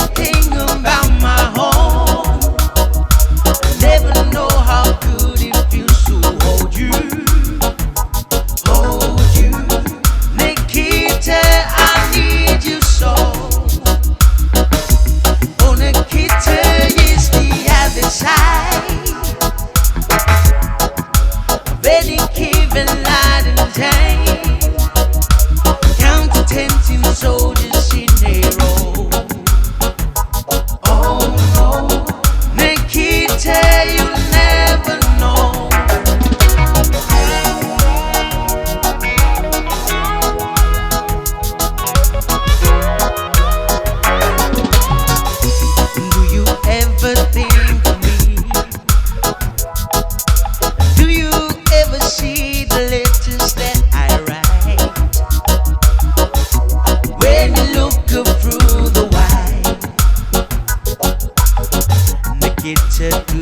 Everything about my home. Never know how good it feels to hold you, hold you. Nikita, I need you so. Oh, Nikita is the other side of any given light and time. Count to 10 tin soldiers in a row. Oh no, Nikita, you never know. Do you ever think of me? Do you ever see the letters that I write? When you look up through the wire, Nikita, do